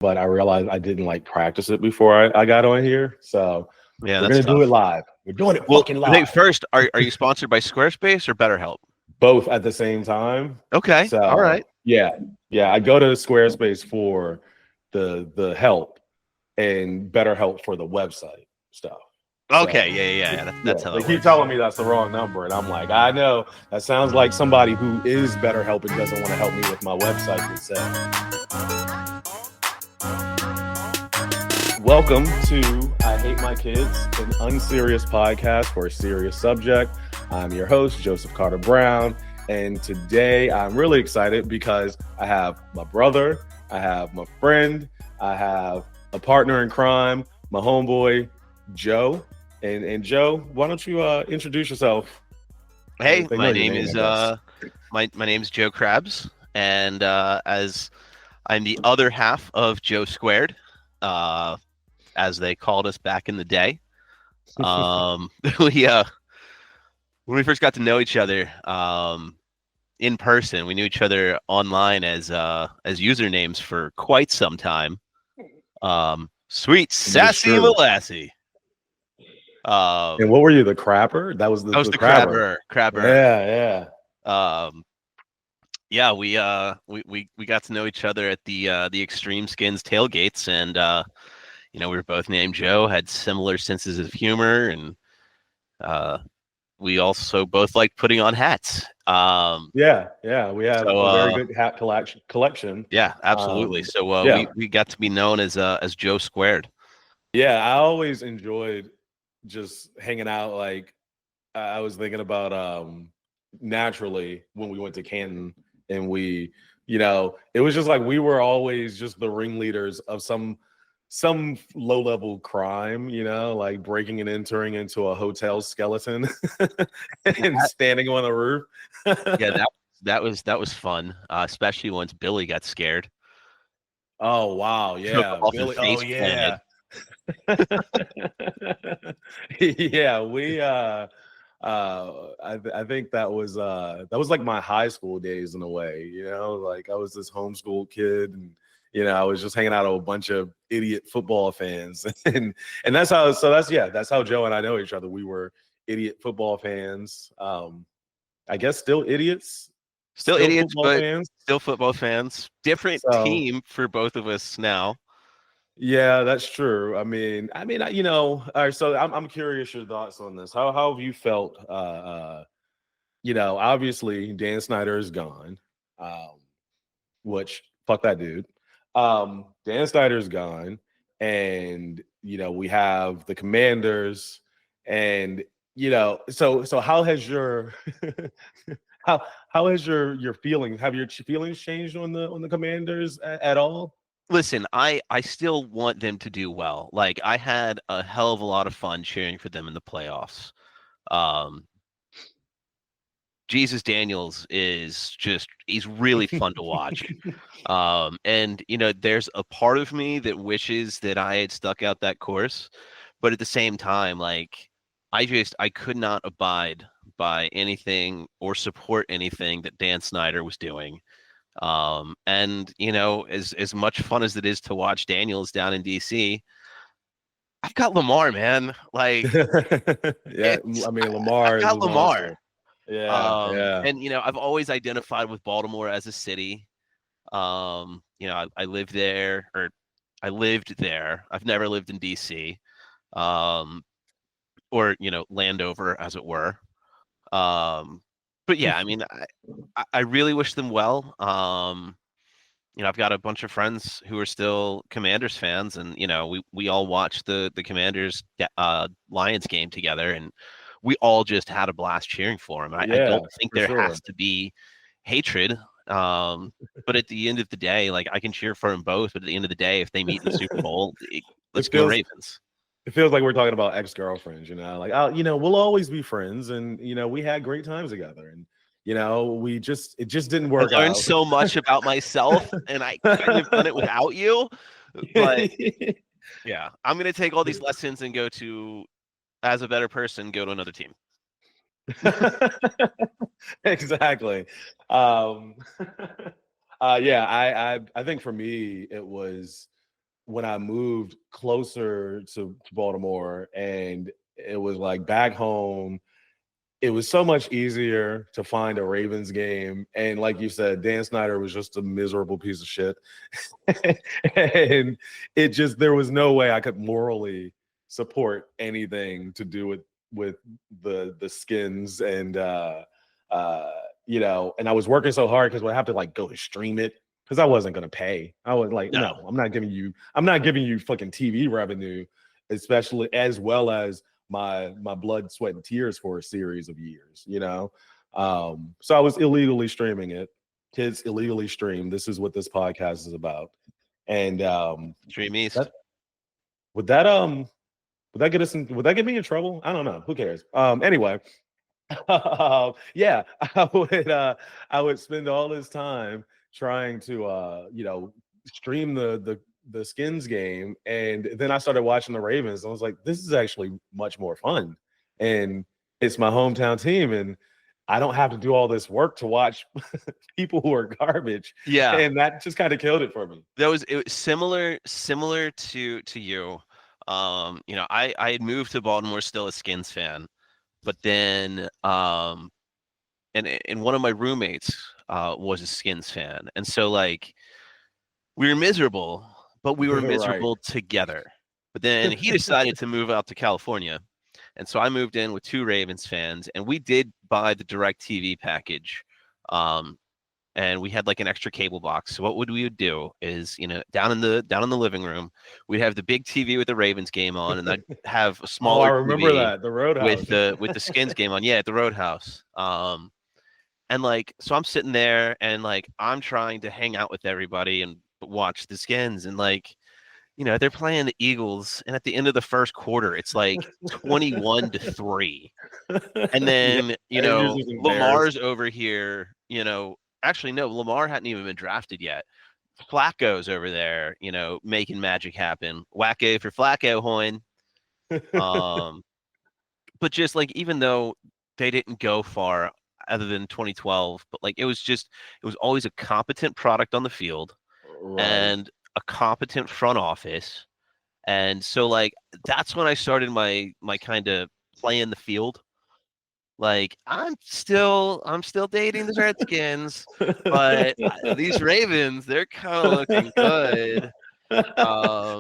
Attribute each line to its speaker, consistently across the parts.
Speaker 1: but I realized I didn't like practice it before I got on here. So
Speaker 2: Yeah,
Speaker 1: we're
Speaker 2: that's
Speaker 1: gonna do it
Speaker 2: tough.
Speaker 1: live. We're doing it
Speaker 2: Well,
Speaker 1: fucking
Speaker 2: I think
Speaker 1: live.
Speaker 2: first, are you sponsored by Squarespace or BetterHelp?
Speaker 1: Both at the same time.
Speaker 2: Okay, all
Speaker 1: So
Speaker 2: right.
Speaker 1: yeah. I go to Squarespace for the help and better help for the website stuff. So
Speaker 2: Okay, yeah. That's
Speaker 1: yeah,
Speaker 2: how
Speaker 1: they
Speaker 2: that
Speaker 1: keep
Speaker 2: works.
Speaker 1: telling me that's the wrong number, and I'm like, I know that sounds like somebody who is better help and doesn't want to help me with my website would say. Welcome to I Hate My Kids, an unserious podcast for a serious subject. I'm your host, Joseph Carter Brown, and today I'm really excited because I have my brother, I have my friend, I have a partner in crime, my homeboy, Joe. And Joe, why don't you introduce yourself?
Speaker 2: Hey,
Speaker 1: They know
Speaker 2: my
Speaker 1: your
Speaker 2: name
Speaker 1: name, I
Speaker 2: is
Speaker 1: guess.
Speaker 2: my name's Joe Krabbs, and as I'm the other half of Joe Squared, uh, as they called us back in the day. Um, we when we first got to know each other, in person, we knew each other online as usernames for quite some time. Sweet
Speaker 1: It is
Speaker 2: sassy
Speaker 1: true.
Speaker 2: Molassie.
Speaker 1: And
Speaker 2: Um,
Speaker 1: what were you, the crapper? That was
Speaker 2: I was
Speaker 1: the
Speaker 2: the
Speaker 1: crabber.
Speaker 2: crabber.
Speaker 1: Yeah,
Speaker 2: Um, yeah, we got to know each other at the Extreme Skins tailgates, and we were both named Joe, had similar senses of humor, and uh, we also both liked putting on hats.
Speaker 1: yeah. We have
Speaker 2: So
Speaker 1: a very good hat collection.
Speaker 2: yeah, absolutely.
Speaker 1: Um,
Speaker 2: So
Speaker 1: yeah,
Speaker 2: we got to be known as Joe Squared.
Speaker 1: yeah. I always enjoyed just hanging out. Like I was thinking about naturally when we went to Canton and it was just like we were always just the ringleaders of some low level crime, like breaking and entering into a hotel skeleton and standing on a roof.
Speaker 2: Yeah, that was fun, especially once Billy got scared.
Speaker 1: Oh wow,
Speaker 2: Took
Speaker 1: yeah,
Speaker 2: off and
Speaker 1: Billy. Oh
Speaker 2: face planted.
Speaker 1: yeah. Yeah, we I think that was like my high school days in a way, like I was this homeschooled kid, and I was just hanging out with a bunch of idiot football fans. And that's how Joe and I know each other. We were idiot football fans. I guess still idiots,
Speaker 2: Still
Speaker 1: still
Speaker 2: idiots,
Speaker 1: football
Speaker 2: but
Speaker 1: fans.
Speaker 2: still football fans. Different
Speaker 1: So
Speaker 2: team for both of us now.
Speaker 1: yeah, that's true. All right. So I'm curious your thoughts on this. How have you felt? Obviously Dan Snyder is gone, um, which fuck that dude. Dan Snyder is gone, and we have the Commanders, and so how has your how has your feeling? Have your feelings changed on the Commanders at all?
Speaker 2: Listen, I still want them to do well. Like I had a hell of a lot of fun cheering for them in the playoffs. Um, Jesus Daniels is he's really fun to watch. And there's a part of me that wishes that I had stuck out that course, but at the same time, like I could not abide by anything or support anything that Dan Snyder was doing. And as much fun as it is to watch Daniels down in DC, I've got Lamar, man. Like
Speaker 1: Yeah, I mean
Speaker 2: I've
Speaker 1: Lamar is
Speaker 2: got
Speaker 1: a
Speaker 2: Lamar.
Speaker 1: monster. Yeah.
Speaker 2: And I've always identified with Baltimore as a city. I lived there, or I lived there. I've never lived in DC, um, or Landover, as it were. Um, but yeah, I mean, I really wish them well. I've got a bunch of friends who are still Commanders fans, and we all watched the Commanders Lions game together, and we all just had a blast cheering for them. I
Speaker 1: Yeah,
Speaker 2: don't think
Speaker 1: for
Speaker 2: there
Speaker 1: sure.
Speaker 2: has to be hatred, but at the end of the day, like I can cheer for them both. But at the end of the day, if they meet in the Super Bowl, let's
Speaker 1: It
Speaker 2: go
Speaker 1: feels
Speaker 2: Ravens.
Speaker 1: it feels like we're talking about ex-girlfriends, like we'll always be friends, and we had great times together, and it just didn't
Speaker 2: I
Speaker 1: work
Speaker 2: learned
Speaker 1: out.
Speaker 2: so much about myself, and I couldn't have done it without you. But yeah, I'm gonna take all these lessons and as a better person, go to another team.
Speaker 1: Exactly. Um, yeah, I think for me it was when I moved closer to Baltimore, and it was like back home, it was so much easier to find a Ravens game. And like you said, Dan Snyder was just a miserable piece of shit. And it just, there was no way I could morally support anything to do with the skins. And you know, and I was working so hard because I have to like go and stream it because I wasn't gonna pay. I was like,
Speaker 2: No.
Speaker 1: no, I'm not giving you fucking TV revenue, especially as well as my blood, sweat, and tears for a series of years, you know. So I was illegally streaming it. Kids illegally stream. This is what this podcast is about. And
Speaker 2: Dream East.
Speaker 1: that would that would that get us in, would that get me in trouble? I don't know. Who cares? Anyway, yeah, I would spend all this time trying to you know, stream the skins game, and then I started watching the Ravens. I was like, this is actually much more fun, and it's my hometown team, and I don't have to do all this work to watch people who are garbage.
Speaker 2: Yeah.
Speaker 1: And that just kind of killed it for me.
Speaker 2: It was similar to you. You know, I had moved to Baltimore still a Skins fan, but then and one of my roommates was a Skins fan, and so like we were miserable, but we were
Speaker 1: Right.
Speaker 2: miserable together. But then he decided to move out to California, and so I moved in with two Ravens fans, and we did buy the Direct TV package. And we had like an extra cable box. So what would we do is, you know, down in the living room, we'd have the big TV with the Ravens game on, and I'd have a
Speaker 1: Oh,
Speaker 2: smaller
Speaker 1: I remember
Speaker 2: TV
Speaker 1: that, the Roadhouse.
Speaker 2: with the Skins game on. Yeah, at the Roadhouse. And like, so I'm sitting there and like I'm trying to hang out with everybody and watch the Skins, and like, you know, they're playing the Eagles, and at the end of the first quarter, it's like 21-3. And then, you know, Lamar's over here, you know, actually, no, Lamar hadn't even been drafted yet. Flacco's over there, you know, making magic happen. Wacko for Flacco, Hoyne. But just like, even though they didn't go far other than 2012, but like it was always a competent product on the field,
Speaker 1: Right.
Speaker 2: and a competent front office. And so like that's when I started my kind of play in the field. Like I'm still dating the Redskins, but these Ravens, they're kind of looking good.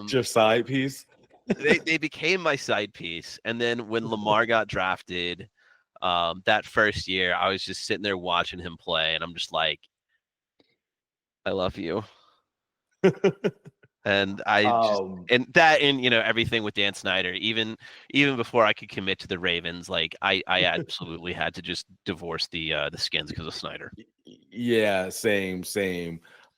Speaker 1: Just side piece.
Speaker 2: They became my side piece, and then when Lamar got drafted, that first year, I was just sitting there watching him play, and I'm just like, I love you. And I just and you know, everything with Dan Snyder, even before I could commit to the Ravens, like I absolutely had to just divorce the Skins because of Snyder.
Speaker 1: Yeah, same.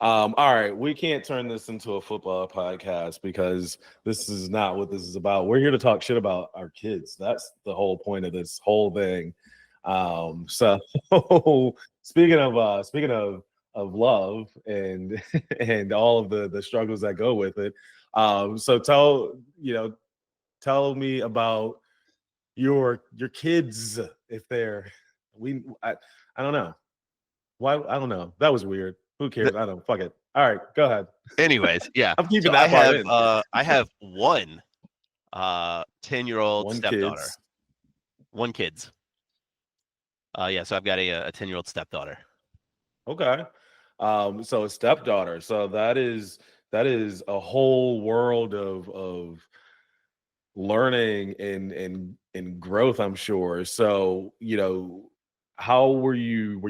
Speaker 1: All right, we can't turn this into a football podcast because this is not what this is about. We're here to talk shit about our kids. That's the whole point of this whole thing. So speaking of love and and all of the struggles that go with it. So tell me about your kids, if they're I don't know. Why, I don't know. That was weird. Who cares? I don't, fuck it. All right, go ahead.
Speaker 2: Anyways, yeah.
Speaker 1: I'm keeping
Speaker 2: So
Speaker 1: that part in.
Speaker 2: I have one 10-year-old stepdaughter.
Speaker 1: Kids.
Speaker 2: One kids. Yeah, so I've got a 10-year-old stepdaughter.
Speaker 1: Okay. So a stepdaughter. So that is a whole world of learning and growth, I'm sure. So, you know, how were you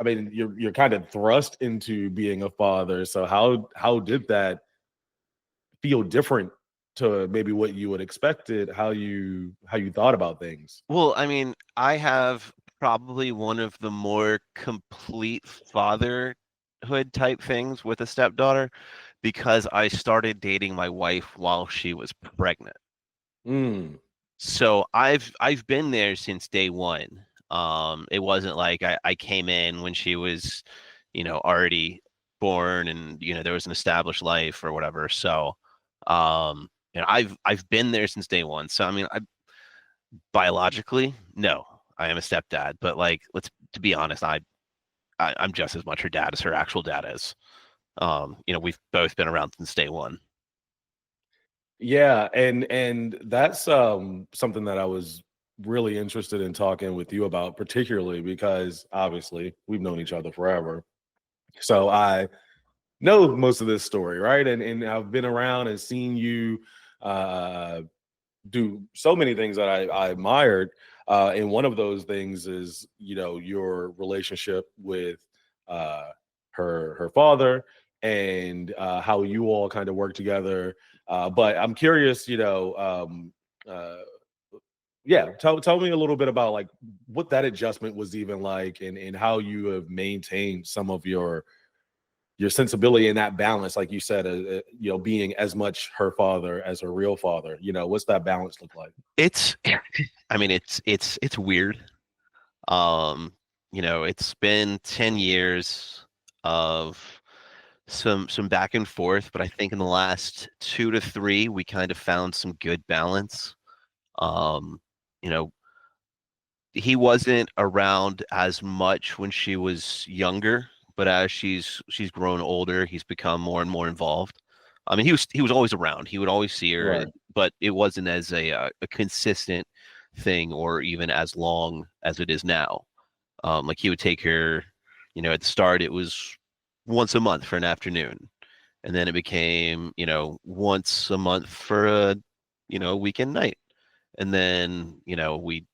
Speaker 1: I mean, you're kind of thrust into being a father. So how did that feel different to maybe what you would expected, how you thought about things?
Speaker 2: Well, I mean, I have probably one of the more complete fatherhood type things with a stepdaughter because I started dating my wife while she was pregnant. So I've been there since day one. It wasn't like I came in when she was, you know, already born and, you know, there was an established life or whatever. So, you know, I've been there since day one. So, I mean, biologically, no, I am a stepdad, but like, to be honest, I'm just as much her dad as her actual dad is. You know, we've both been around since day one.
Speaker 1: Yeah, and that's something that I was really interested in talking with you about, particularly because obviously we've known each other forever. So I know most of this story, right? And I've been around and seen you uh do so many things that I admired. And one of those things is, your relationship with uh, her father and how you all kind of work together. But I'm curious, uh, yeah, tell me a little bit about like what that adjustment was even like, and how you have maintained some of your sensibility and that balance, like you said, being as much her father as her real father. What's that balance look like?
Speaker 2: It's, I mean, it's weird. Um, it's been 10 years of some back and forth, but I think in the last 2 to 3, we kind of found some good balance. Um, you know, he wasn't around as much when she was younger, but as she's grown older, he's become more and more involved. I mean, he was always around. He would always see her,
Speaker 1: Right.
Speaker 2: but it wasn't as a consistent thing or even as long as it is now. Like he would take her, at the start it was once a month for an afternoon, and then it became, once a month for a weekend night, and then we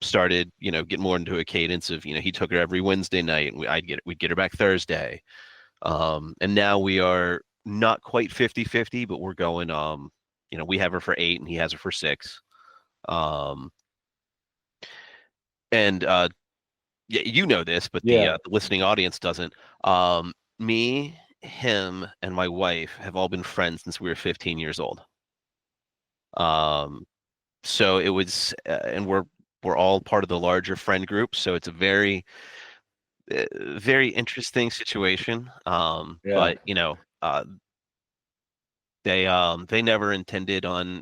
Speaker 2: started, getting more into a cadence of, he took her every Wednesday night, and we'd get her back Thursday. And now we are not quite 50-50, but we're going, we have her for 8 and he has her for 6. Um, and yeah, you know this, but
Speaker 1: Yeah.
Speaker 2: the listening audience doesn't. Me, him, and my wife have all been friends since we were 15 years old. Um, so it was, and we're all part of the larger friend group. So it's a very interesting situation.
Speaker 1: Yeah.
Speaker 2: But they never intended on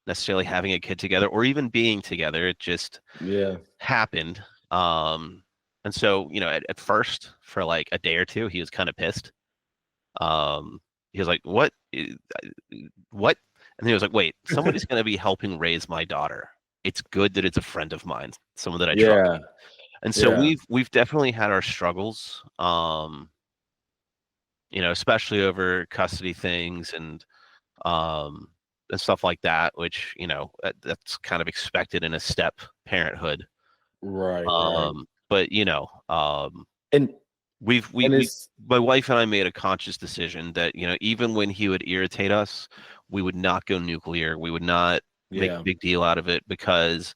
Speaker 2: necessarily having a kid together or even being together. It just
Speaker 1: Yeah.
Speaker 2: happened. Um, and so at first for like a day or two, he was kind of pissed. Um, he was like, "What? What?" And he was like, "Wait, somebody's going to be helping raise my daughter. It's good that it's a friend of mine, someone that I trust."
Speaker 1: Yeah.
Speaker 2: And so
Speaker 1: Yeah.
Speaker 2: we've definitely had our struggles, especially over custody things um, and stuff like that, which that's kind of expected in a step parenthood.
Speaker 1: Right. Right.
Speaker 2: But
Speaker 1: And
Speaker 2: we
Speaker 1: it's
Speaker 2: my wife and I made a conscious decision that even when he would irritate us, we would not go nuclear. We would not make a
Speaker 1: yeah.
Speaker 2: big deal out of it because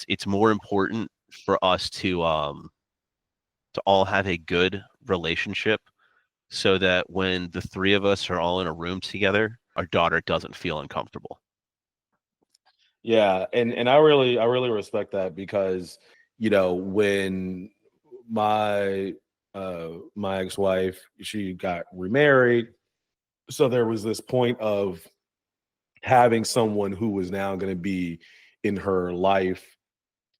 Speaker 2: it's more important for us to all have a good relationship so that when the three of us are all in a room together, our daughter doesn't feel uncomfortable.
Speaker 1: Yeah, and I really respect that because when my my ex-wife, she got remarried, so there was this point of having someone who was now going to be in her life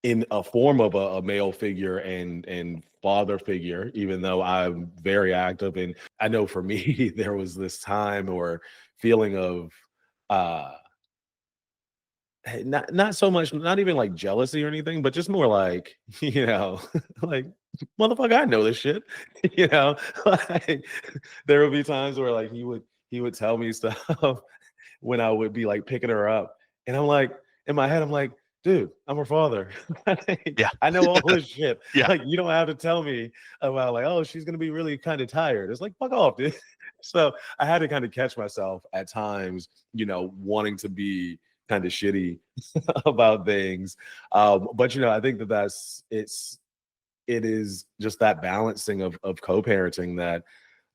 Speaker 1: in a form of a male figure and father figure, even though I'm very active. And I know for me there was this time or feeling of uh not so much, not even like jealousy or anything, but just more like, like, motherfucker, I know this shit. you know, like there would be times where like he would tell me stuff when I would be like picking her up. And I'm like, in my head, I'm like, dude, I'm her father. Like,
Speaker 2: Yeah,
Speaker 1: I know all this shit.
Speaker 2: yeah,
Speaker 1: Like, you don't have to tell me about like, oh, she's gonna be really kind of tired. It's like, fuck off, dude. So I had to kind of catch myself at times, wanting to be kind of shitty about things. But I think it is just that balancing of co-parenting that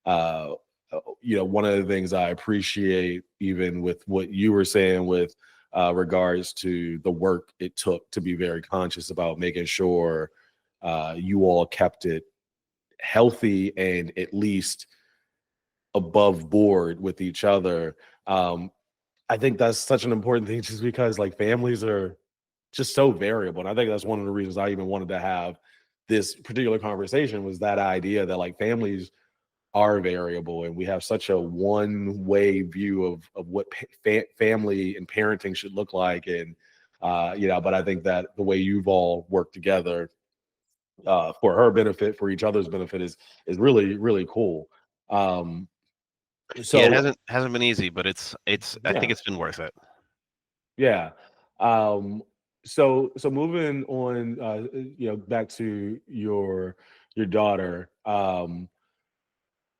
Speaker 1: one of the things I appreciate, even with what you were saying with regards to the work it took to be very conscious about making sure you all kept it healthy and at least above board with each other. I think that's such an important thing just because like families are just so variable. And I think that's one of the reasons I even wanted to have this particular conversation was that idea that like families our variable, and we have such a one way view of what family and parenting should look like. And but I think that the way you've all worked together for her benefit, for each other's benefit, is really really cool. Um,
Speaker 2: Yeah, it
Speaker 1: so
Speaker 2: hasn't been easy, but it's I think
Speaker 1: yeah,
Speaker 2: it's been worth it.
Speaker 1: yeah. Um, so moving on, back to your daughter.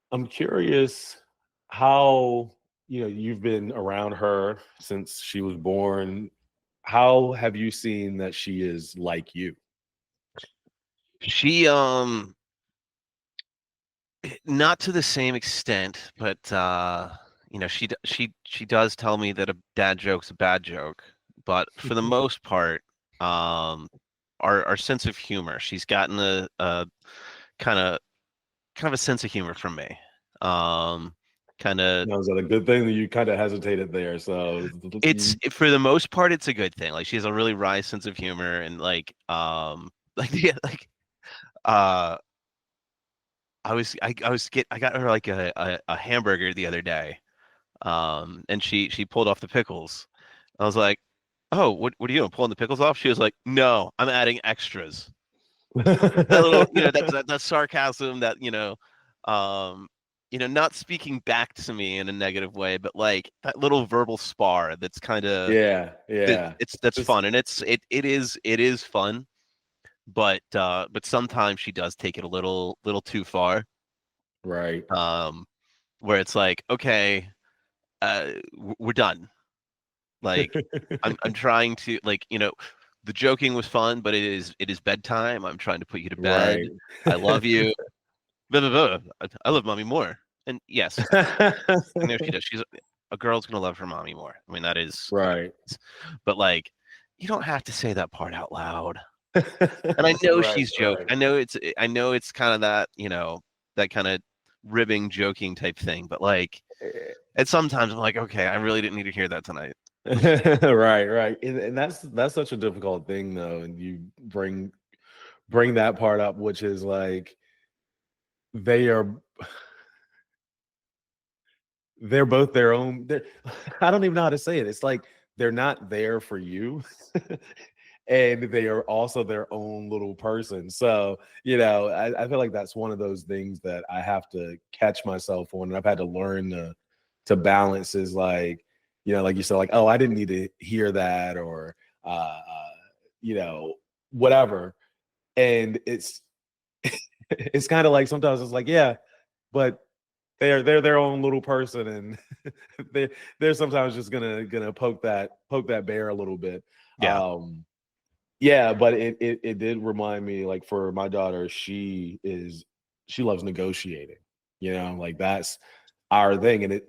Speaker 1: I'm curious how, you've been around her since she was born. How have you seen that she is like you?
Speaker 2: She not to the same extent, but she does tell me that a dad joke's a bad joke. But for the most part, um, our sense of humor, she's gotten a kind of kind of a sense of humor from me. Kind of
Speaker 1: Now, is that a good thing that you kind of hesitated there? So
Speaker 2: for the most part, it's a good thing. Like she has a really wry sense of humor, and like yeah, like uh I got her like a hamburger the other day, and she pulled off the pickles. I was like, "Oh, what are you doing? Pulling the pickles off?" She was like, "No, I'm adding extras." That little, that sarcasm, that not speaking back to me in a negative way, but like that little verbal spar that's kind of
Speaker 1: yeah, yeah.
Speaker 2: that's
Speaker 1: Just
Speaker 2: fun, and it is fun, but sometimes she does take it a little too far.
Speaker 1: right.
Speaker 2: Um, where it's like, okay, we're done. Like, I'm trying to, like, the joking was fun, but it is bedtime. I'm trying to put you to bed.
Speaker 1: Right.
Speaker 2: I love you. Blah, blah, blah. I love mommy more. And yes, I know she does. She's a girl's gonna love her mommy more. I mean, that is what it
Speaker 1: Right.
Speaker 2: is. But like, you don't have to say that part out loud. And I know
Speaker 1: Right,
Speaker 2: she's joking.
Speaker 1: right.
Speaker 2: I know it's kind of that kind of ribbing, joking type thing. But like, and sometimes I'm like, okay, I really didn't need to hear that tonight.
Speaker 1: Right, right. And that's such a difficult thing though. And you bring that part up, which is like they are they're both their own I don't even know how to say it. It's like they're not there for you. And they are also their own little person. So, I feel like that's one of those things that I have to catch myself on. And I've had to learn to balance is like, like you said, like, oh, I didn't need to hear that, or you know, whatever. And it's kind of like sometimes it's like, yeah, but they're their own little person, and they're sometimes just gonna poke that bear a little bit.
Speaker 2: Yeah.
Speaker 1: Yeah, but it did remind me, like, for my daughter, she loves negotiating, like that's our thing. And I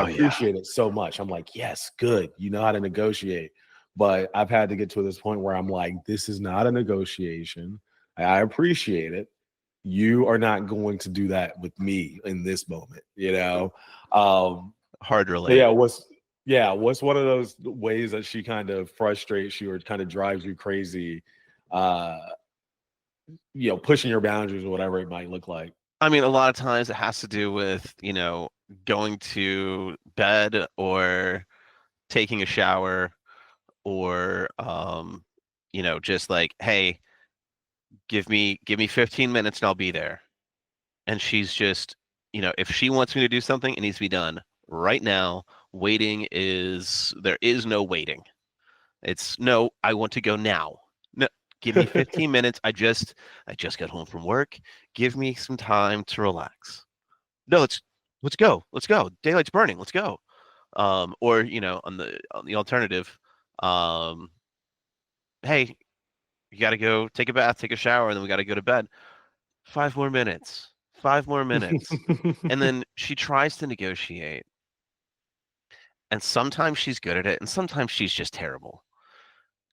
Speaker 2: Oh yeah.
Speaker 1: appreciate it so much. I'm like, yes, good, you know how to negotiate. But I've had to get to this point where I'm like, this is not a negotiation. I appreciate it. You are not going to do that with me in this moment.
Speaker 2: Hard to
Speaker 1: So
Speaker 2: relate.
Speaker 1: what's one of those ways that she kind of frustrates you or kind of drives you crazy, uh, pushing your boundaries or whatever it might look like?
Speaker 2: I mean, a lot of times it has to do with, going to bed or taking a shower, or just like, hey, give me 15 minutes and I'll be there. And she's just, if she wants me to do something, it needs to be done right now. There is no waiting. It's no, I want to go now. No, give me 15 minutes. I just got home from work. Give me some time to relax. No, let's go. Let's go. Daylight's burning. Let's go. Or on the alternative, um, hey, you got to go take a bath, take a shower, and then we got to go to bed. 5 more minutes. 5 more minutes. And then she tries to negotiate, and sometimes she's good at it, and sometimes she's just terrible.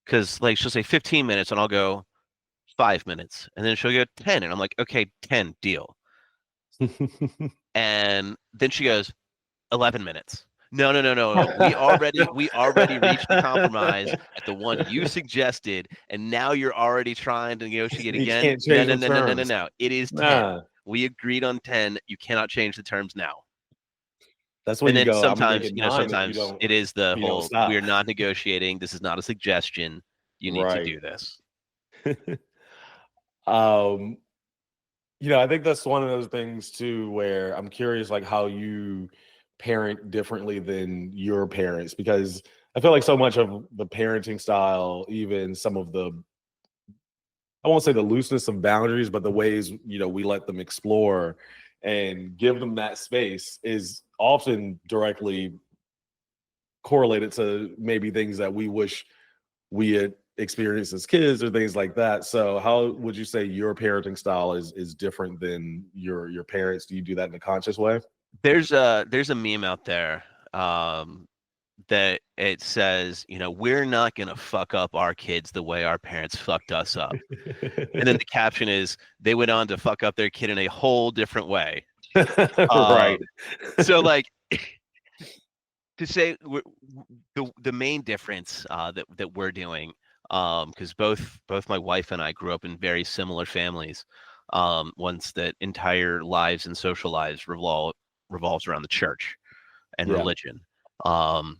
Speaker 2: Because like she'll say 15 minutes, and I'll go 5 minutes, and then she'll go 10, and I'm like, okay, 10, deal. And then she goes 11 minutes. No, no, no, no, no. We already reached the compromise at the one you suggested, and now you're already trying to negotiate
Speaker 1: You
Speaker 2: again.
Speaker 1: can't
Speaker 2: No,
Speaker 1: change
Speaker 2: no,
Speaker 1: the
Speaker 2: no, no, no, no,
Speaker 1: terms.
Speaker 2: no. It is 10.
Speaker 1: Nah.
Speaker 2: We agreed on 10. You cannot change the terms now.
Speaker 1: That's where
Speaker 2: And
Speaker 1: you
Speaker 2: then
Speaker 1: go, I'm gonna make
Speaker 2: sometimes,
Speaker 1: it
Speaker 2: you know,
Speaker 1: 9
Speaker 2: sometimes it is the
Speaker 1: if you don't
Speaker 2: whole,
Speaker 1: stop.
Speaker 2: we're not negotiating. This is not a suggestion. You need to
Speaker 1: Right.
Speaker 2: do this.
Speaker 1: Um, I think that's one of those things too where I'm curious like how you parent differently than your parents, because I feel like so much of the parenting style, even some of the, I won't say the looseness of boundaries, but the ways, we let them explore and give them that space is often directly correlated to maybe things that we wish we had experienced as kids or things like that. So how would you say your parenting style is different than your parents? Do you do that in a conscious way?
Speaker 2: There's a meme out there that it says, we're not gonna fuck up our kids the way our parents fucked us up. And then the caption is, they went on to fuck up their kid in a whole different way.
Speaker 1: Right.
Speaker 2: So like to say the main difference that we're doing, because both my wife and I grew up in very similar families, ones that entire lives and social lives revolves around the church and
Speaker 1: Yeah.
Speaker 2: religion. And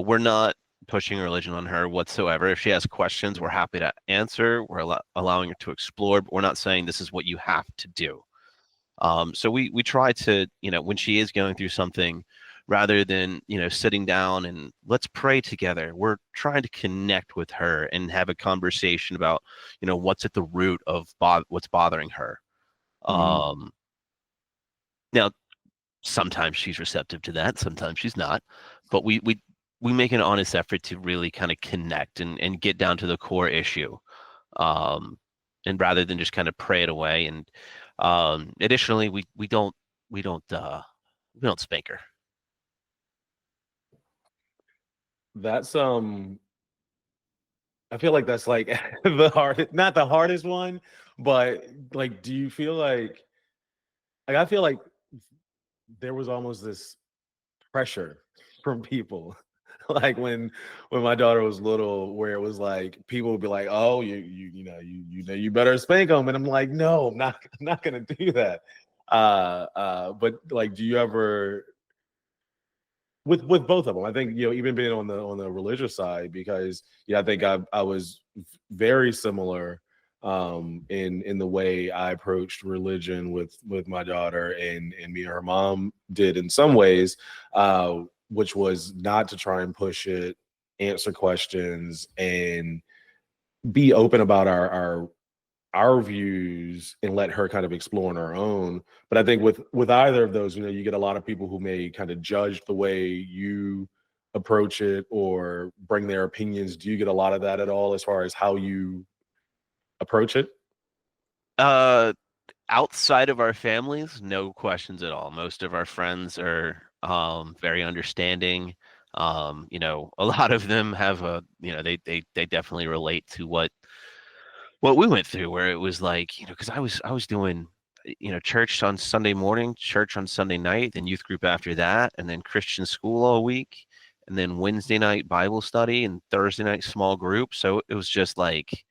Speaker 2: we're not pushing religion on her whatsoever. If she has questions, we're happy to answer. We're allowing her to explore, but we're not saying this is what you have to do. So we try to, when she is going through something, rather than, sitting down and let's pray together, we're trying to connect with her and have a conversation about, what's at the root of what's bothering her.
Speaker 1: Mhm.
Speaker 2: Now, sometimes she's receptive to that, sometimes she's not, but we make an honest effort to really kind of connect and get down to the core issue. And rather than just kind of pray it away. And additionally, we don't we don't spank her.
Speaker 1: That's I feel like that's like the hardest, not the hardest one, but like do you feel like I feel like there was almost this pressure from people like when my daughter was little, where it was like people would be like, oh, you better spank them, and I'm like, no, I'm not gonna do that. But like, do you ever, with both of them, I think, even being on the religious side, because I think I was very similar in the way I approached religion with my daughter, and me and her mom did in some ways, which was not to try and push it, answer questions, and be open about our views, and let her kind of explore on her own. But I think with either of those, you get a lot of people who may kind of judge the way you approach it or bring their opinions. Do you get a lot of that at all as far as how you approach it?
Speaker 2: Uh, Outside of our families, no questions at all. Most of our friends are very understanding. A lot of them have they definitely relate to what we went through, where it was like, because I was doing, church on Sunday morning, church on Sunday night, then youth group after that, and then Christian school all week, and then Wednesday night Bible study and Thursday night small group. So it was just like,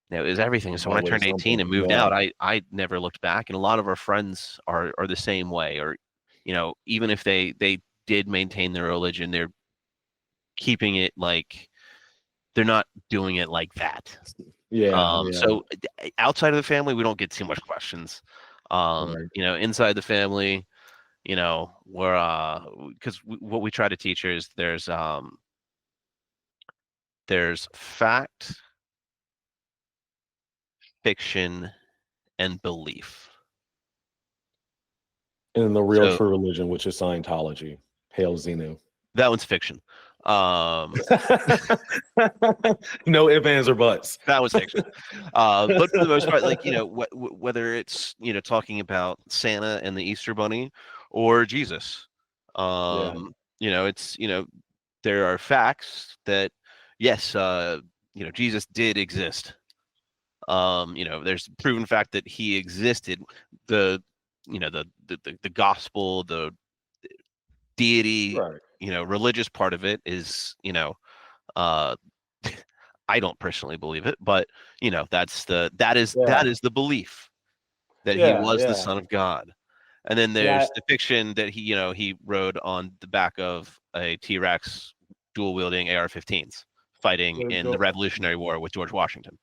Speaker 2: it was everything. So when I turned
Speaker 1: Always
Speaker 2: 18
Speaker 1: something.
Speaker 2: and moved
Speaker 1: Yeah.
Speaker 2: out, I never looked back. And a lot of our friends are the same way, or, even if they did maintain their religion, they're keeping it like, they're not doing it like that.
Speaker 1: Yeah. Yeah.
Speaker 2: So outside of the family, we don't get too much questions.
Speaker 1: Right.
Speaker 2: Inside the family, we're because what we try to teach her is there's fact, fiction, and belief.
Speaker 1: And the real
Speaker 2: So
Speaker 1: true religion, which is Scientology. Hail Xenu.
Speaker 2: that one's fiction. Um,
Speaker 1: No ifs, ands, or buts.
Speaker 2: that was fiction. But for the most part, like, whether it's, talking about Santa and the Easter Bunny or Jesus,
Speaker 1: Yeah.
Speaker 2: it's, there are facts that, yes, Jesus did exist. There's proven fact that he existed. The, the gospel, the deity,
Speaker 1: Right.
Speaker 2: religious part of it is, uh, I don't personally believe it, but, that is
Speaker 1: Yeah.
Speaker 2: the belief that he
Speaker 1: Yeah,
Speaker 2: was the
Speaker 1: yeah,
Speaker 2: son of God. And then
Speaker 1: yeah.
Speaker 2: there's the fiction that he rode on the back of a T-Rex dual wielding AR-15s fighting
Speaker 1: The,
Speaker 2: in the
Speaker 1: the
Speaker 2: Revolutionary War with George Washington.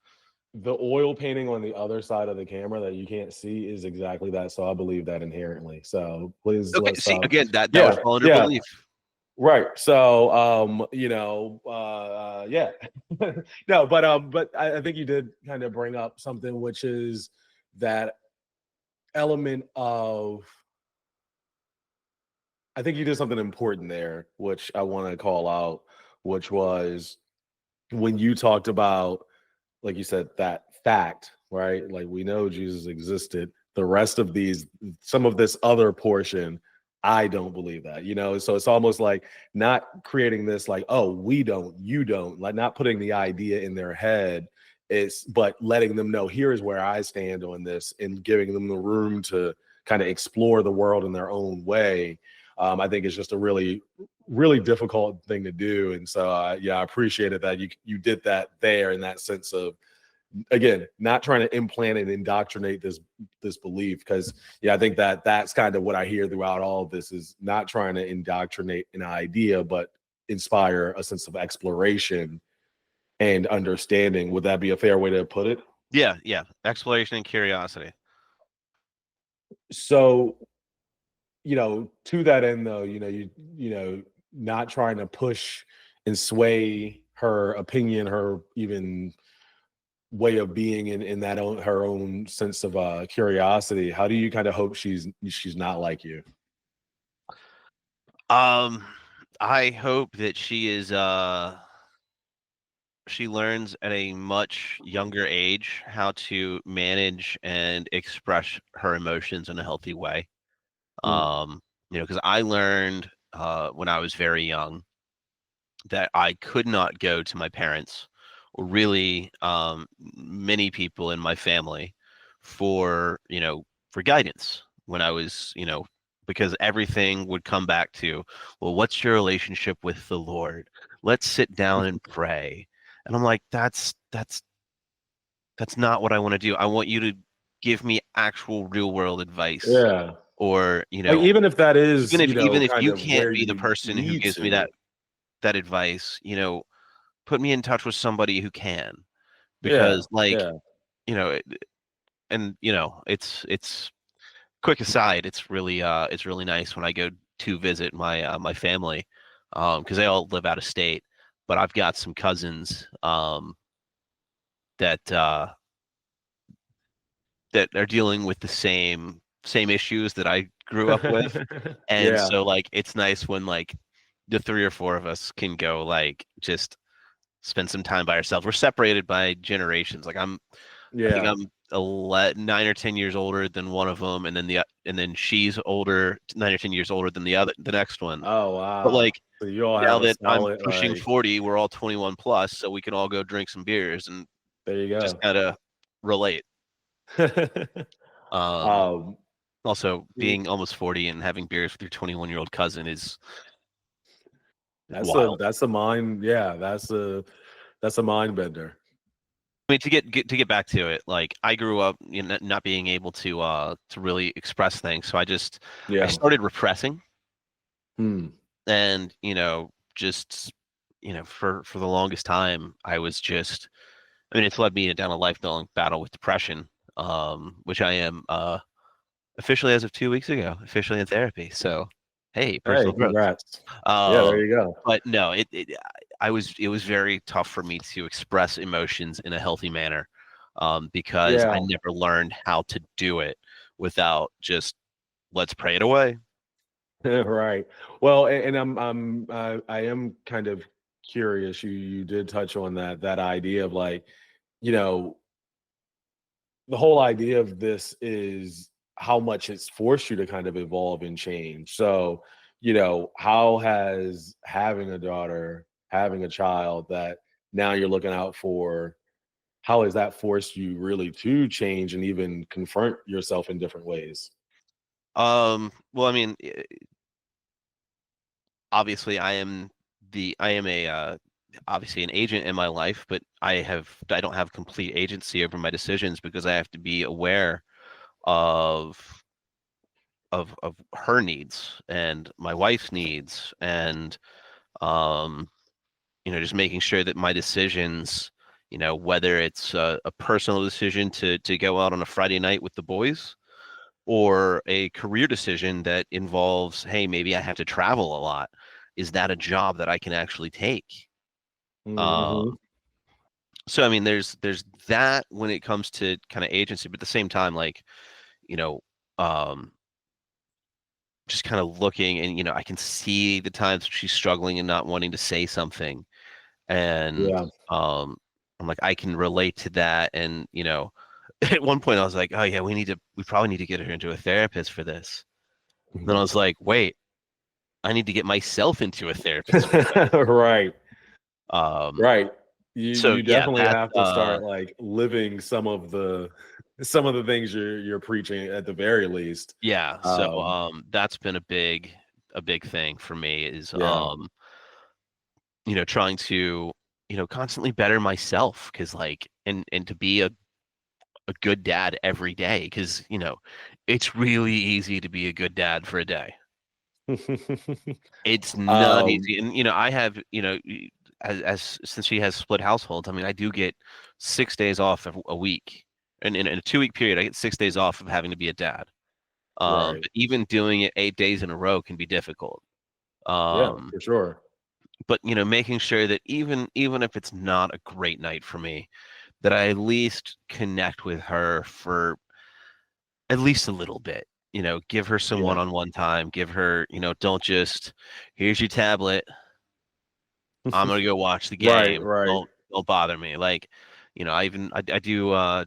Speaker 1: the oil painting on the other side of the camera that you can't see is exactly that. So I believe that inherently. So please
Speaker 2: Okay,
Speaker 1: let's
Speaker 2: see again that was
Speaker 1: yeah,
Speaker 2: all under
Speaker 1: yeah.
Speaker 2: belief.
Speaker 1: Right. So yeah. No, but I think you did kind of bring up something which is that element of I think you did something important there, which I want to call out, which was when you talked about, like you said, that fact, right? Like we know Jesus existed. The rest of these, some of this other portion, I don't believe that, So it's almost like not creating this, like, oh, we don't, you don't, like not putting the idea in their head. But letting them know here is where I stand on this and giving them the room to kind of explore the world in their own way. I think it's just a really, really difficult thing to do. And so, yeah, I appreciated that you did that there in that sense of, again, not trying to implant and indoctrinate this belief, because yeah, I think that's kind of what I hear throughout all of this is not trying to indoctrinate an idea, but inspire a sense of exploration and understanding. Would that be a fair way to put it?
Speaker 2: Yeah, exploration and curiosity.
Speaker 1: So, to that end though, not trying to push and sway her opinion, her even way of being in that her own sense of curiosity. How do you kind of hope she's not like you?
Speaker 2: Um, I hope that she learns at a much younger age how to manage and express her emotions in a healthy way.
Speaker 1: Mm,
Speaker 2: Because I learned when I was very young that I could not go to my parents or really many people in my family for for guidance when I was because everything would come back to, well, what's your relationship with the Lord? Let's sit down and pray. And I'm like, that's not what I want to do. I want you to give me actual real world advice.
Speaker 1: yeah,
Speaker 2: Or
Speaker 1: like even if that
Speaker 2: even
Speaker 1: is
Speaker 2: if
Speaker 1: kind
Speaker 2: you
Speaker 1: of
Speaker 2: can't
Speaker 1: where
Speaker 2: be the
Speaker 1: you
Speaker 2: person who
Speaker 1: need
Speaker 2: gives me
Speaker 1: to.
Speaker 2: that advice, put me in touch with somebody who can.
Speaker 1: Yeah,
Speaker 2: Because like,
Speaker 1: yeah.
Speaker 2: you know, and it's quick aside, it's really nice when I go to visit my family, because they all live out of state, but I've got some cousins that that are dealing with the same issues that I grew up with. And
Speaker 1: Yeah,
Speaker 2: so like it's nice when like the three or four of us can go like just spend some time by ourselves. We're separated by generations. Like I think
Speaker 1: yeah.
Speaker 2: I'm 9 or 10 years older than one of them, and then she's older, 9 or 10 years older than the next one.
Speaker 1: Oh
Speaker 2: But
Speaker 1: wow.
Speaker 2: like
Speaker 1: So you all
Speaker 2: now
Speaker 1: have a
Speaker 2: that I'm
Speaker 1: solid
Speaker 2: pushing
Speaker 1: like.
Speaker 2: 40, we're all 21 plus, so we can all go drink some beers and
Speaker 1: There you
Speaker 2: just
Speaker 1: go.
Speaker 2: kind of relate. Um,
Speaker 1: um,
Speaker 2: Also, being almost 40 and having beers with your 21-year-old cousin is wild.
Speaker 1: that's a mind. Yeah, that's a mind bender.
Speaker 2: I mean, to get back to it, like I grew up, not being able to really express things, so I
Speaker 1: Yeah.
Speaker 2: started repressing,
Speaker 1: Hmm.
Speaker 2: and just for the longest time, I was just, I mean, it's led me down a lifelong battle with depression, which I am officially as of 2 weeks ago, officially in therapy. So, hey,
Speaker 1: Hey,
Speaker 2: personal growth.
Speaker 1: congrats. Yeah, there
Speaker 2: Um,
Speaker 1: you go.
Speaker 2: but no, it was very tough for me to express emotions in a healthy manner, because I
Speaker 1: Yeah.
Speaker 2: never learned how to do it without just let's pray it away.
Speaker 1: Right. Well, and I am kind of curious. You did touch on that idea of like, you know, the whole idea of this is how much it's forced you to kind of evolve and change. So, how has having a daughter, having a child that now you're looking out for, how has that forced you really to change and even confront yourself in different ways?
Speaker 2: Well, I mean, obviously, I am a obviously an agent in my life, but I don't have complete agency over my decisions because I have to be aware of of her needs and my wife's needs, and um, just making sure that my decisions, whether it's a personal decision to go out on a Friday night with the boys, or a career decision that involves, hey, maybe I have to travel a lot. Is that a job that I can actually take? Um,
Speaker 1: Hmm.
Speaker 2: so I mean, there's that when it comes to kind of agency, but at the same time, like, you know, um, just kind of looking, and I can see the times she's struggling and not wanting to say something, and
Speaker 1: Yeah.
Speaker 2: I'm like, I can relate to that, and at one point I was like, oh yeah, we probably need to get her into a therapist for this. Then I was like, wait, I need to get myself into a therapist for this.
Speaker 1: Right.
Speaker 2: Um,
Speaker 1: Right. You
Speaker 2: yeah,
Speaker 1: definitely
Speaker 2: that
Speaker 1: have to start like living some of the things you're preaching at the very least.
Speaker 2: yeah, so
Speaker 1: Um,
Speaker 2: that's been a big thing for me is
Speaker 1: yeah.
Speaker 2: trying to constantly better myself, because like, and to be a good dad every day, because it's really easy to be a good dad for a day. It's not
Speaker 1: um,
Speaker 2: easy, and I have as since she has split households, I mean, I do get 6 days off a week, and in a 2 week period, I get 6 days off of having to be a dad.
Speaker 1: right.
Speaker 2: But even doing it 8 days in a row can be difficult.
Speaker 1: Yeah,
Speaker 2: Um,
Speaker 1: for sure.
Speaker 2: but making sure that even if it's not a great night for me, that I at least connect with her for at least a little bit. Give her some
Speaker 1: Yeah.
Speaker 2: one-on-one time. Give her, don't just, here's your tablet, I'm gonna go watch the
Speaker 1: Right,
Speaker 2: game.
Speaker 1: right.
Speaker 2: Don't bother me. Like, I do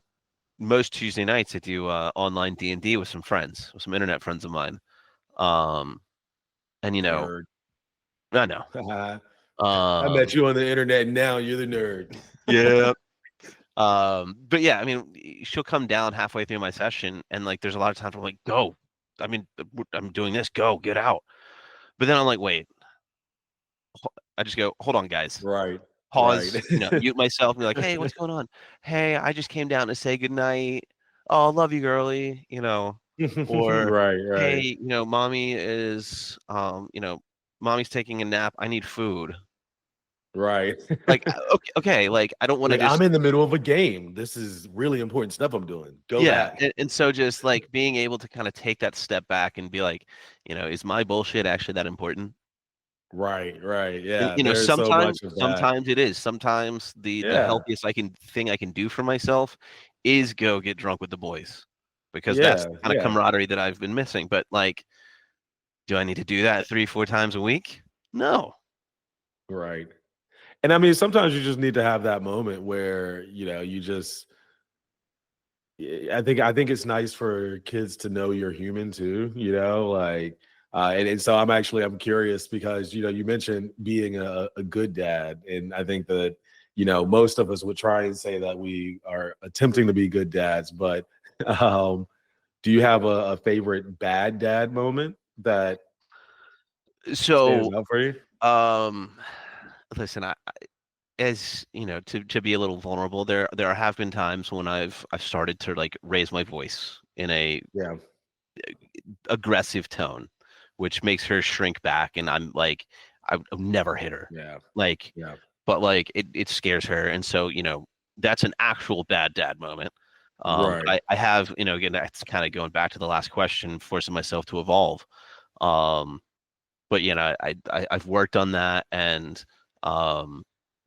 Speaker 2: most Tuesday nights I do online D&D with some friends, with some internet friends of mine. Um, and
Speaker 1: Nerd.
Speaker 2: I know.
Speaker 1: I met
Speaker 2: Um,
Speaker 1: you on the internet and now you're the nerd.
Speaker 2: yeah. But yeah, I mean, she'll come down halfway through my session, and like, there's a lot of times I'm like, go. I mean, I'm doing this. Go, get out. But then I'm like, wait. I just go, hold on, guys.
Speaker 1: Right, right.
Speaker 2: Pause. Mute myself and be like, hey, what's going on? Hey, I just came down to say goodnight. Oh, love you, girly. Or
Speaker 1: Right,
Speaker 2: hey,
Speaker 1: right,
Speaker 2: mommy is, mommy's taking a nap. I need food.
Speaker 1: right.
Speaker 2: Like, okay, okay, like, I don't want to
Speaker 1: Like, I'm
Speaker 2: just,
Speaker 1: in the middle of a game. This is really important stuff I'm doing. Go
Speaker 2: yeah,
Speaker 1: back.
Speaker 2: and so just like being able to kind of take that step back and be like, is my bullshit actually that important?
Speaker 1: Right, right.
Speaker 2: And
Speaker 1: Yeah, there's so much of that.
Speaker 2: sometimes it is. Sometimes the
Speaker 1: Yeah,
Speaker 2: healthiest thing I can do for myself is go get drunk with the boys, because that's
Speaker 1: yeah,
Speaker 2: the kind of
Speaker 1: yeah.
Speaker 2: camaraderie that I've been missing. But like, do I need to do that 3, 4 times a week? No.
Speaker 1: Right. And I mean, sometimes you just need to have that moment where, you just I think it's nice for kids to know you're human too, like and so I'm curious because you mentioned being a good dad, and I think that most of us would try and say that we are attempting to be good dads, but um do you have a favorite bad dad moment that stands
Speaker 2: So,
Speaker 1: out for you?
Speaker 2: um, listen, as to be a little vulnerable, there have been times when I've started to like raise my voice in a
Speaker 1: Yeah,
Speaker 2: aggressive tone, which makes her shrink back, and I'm like, I've never hit her,
Speaker 1: yeah,
Speaker 2: like,
Speaker 1: yeah.
Speaker 2: but like, it scares her, and so that's an actual bad dad moment. But
Speaker 1: Right.
Speaker 2: I have, again, that's kind of going back to the last question, forcing myself to evolve. Um, but I've worked on that, and um,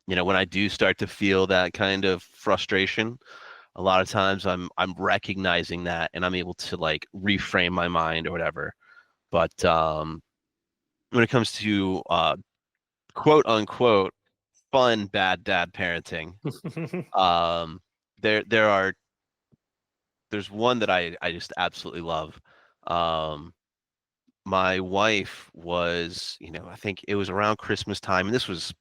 Speaker 2: when I do start to feel that kind of frustration, a lot of times I'm recognizing that, and I'm able to like reframe my mind or whatever. But when it comes to quote unquote fun bad dad parenting, um, there there's one that I just absolutely love. Um, my wife was, I think it was around Christmas time, and it's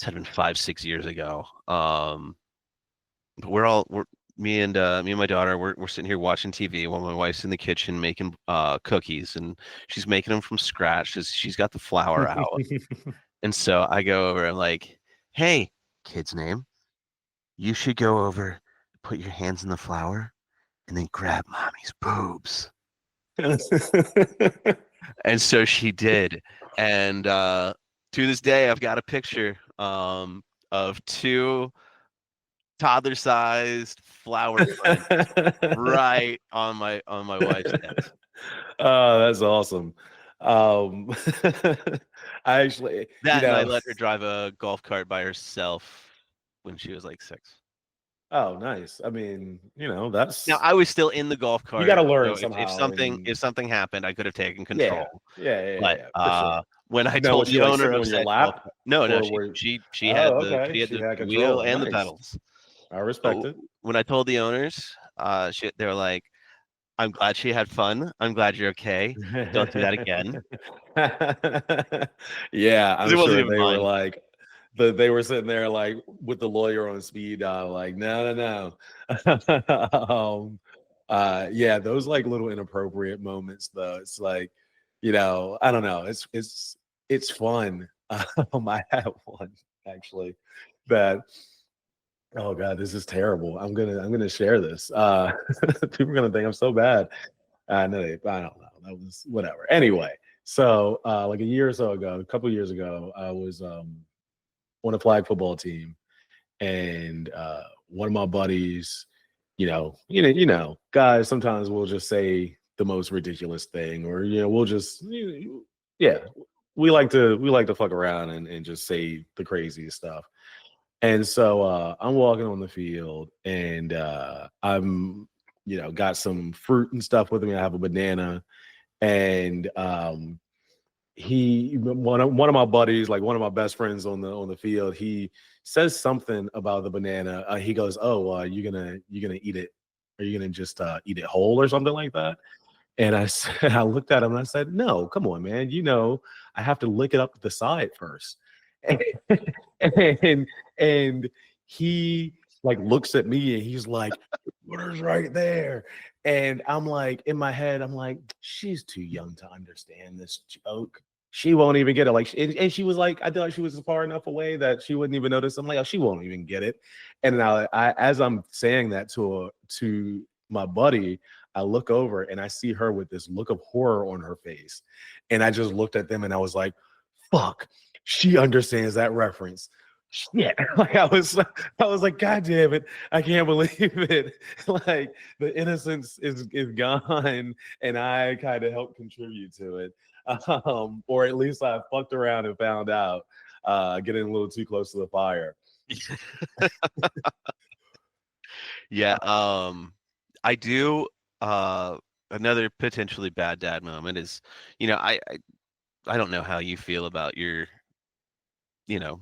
Speaker 2: had been 5, 6 years ago. But we're me and my daughter, we're sitting here watching TV while my wife's in the kitchen making cookies, and she's making them from scratch. She's got the flour out. And so I go over, I'm like, hey, kid's name, you should go over, put your hands in the flour, and then grab mommy's boobs. And so she did. And to this day, I've got a picture of two toddler-sized flower prints right on my wife's tits.
Speaker 1: Oh, that's awesome. Um, I actually,
Speaker 2: That and I let her drive a golf cart by herself when she was like 6.
Speaker 1: oh, nice. I mean,
Speaker 2: Now
Speaker 1: that's
Speaker 2: I was still in the golf
Speaker 1: you got
Speaker 2: cart,
Speaker 1: to learn
Speaker 2: so
Speaker 1: somehow, and
Speaker 2: if something happened, I could have taken
Speaker 1: yeah,
Speaker 2: control. But
Speaker 1: for sure.
Speaker 2: when I
Speaker 1: Now,
Speaker 2: told
Speaker 1: was she
Speaker 2: the
Speaker 1: like
Speaker 2: owner
Speaker 1: sitting
Speaker 2: of
Speaker 1: on your
Speaker 2: said golf
Speaker 1: lap,
Speaker 2: cart, no,
Speaker 1: or were? Oh, okay.
Speaker 2: she had
Speaker 1: She
Speaker 2: the
Speaker 1: had
Speaker 2: wheel
Speaker 1: control.
Speaker 2: and the
Speaker 1: Nice.
Speaker 2: pedals.
Speaker 1: I respect
Speaker 2: But
Speaker 1: it.
Speaker 2: when I told the owners, they were like, "I'm glad she had fun. I'm glad you're okay. Don't do that again."
Speaker 1: Yeah,
Speaker 2: 'Cause
Speaker 1: I'm
Speaker 2: it wasn't
Speaker 1: sure
Speaker 2: even
Speaker 1: they were
Speaker 2: mine.
Speaker 1: like, they were sitting there like with the lawyer on speed dial, like, no, no, no. Yeah, those like little inappropriate moments, though. It's like, I don't know. It's fun. I have one actually that. Oh God, this is terrible. I'm gonna share this. People are gonna think I'm so bad. No, I don't know. That was whatever. Anyway, so like a year or so ago, a couple years ago, I was on a flag football team, and one of my buddies, guys sometimes will just say the most ridiculous thing, or we'll just, yeah, we like to fuck around and just say the craziest stuff. And so I'm walking on the field, and I'm, got some fruit and stuff with me. I have a banana, and one of my buddies, like one of my best friends on the field, he says something about the banana. He goes, "Oh, you gonna eat it? Are you gonna just eat it whole or something like that?" And I said, I looked at him and I said, "No, come on, man. I have to lick it up to the side first." And and he like looks at me and he's like, "Water's right there." And I'm like, in my head, I'm like, she's too young to understand this joke. She won't even get it. Like, and she was like, I thought she was far enough away that she wouldn't even notice. I'm like, oh, she won't even get it. And now, as I'm saying that to my buddy, I look over and I see her with this look of horror on her face. And I just looked at them and I was like, fuck, she understands that reference. Shit. Like I was like, God damn it. I can't believe it. Like the innocence is gone and I kind of helped contribute to it. Or at least I fucked around and found out, getting a little too close to the fire.
Speaker 2: Yeah, I do. Another potentially bad dad moment is, I don't know how you feel about your, you know,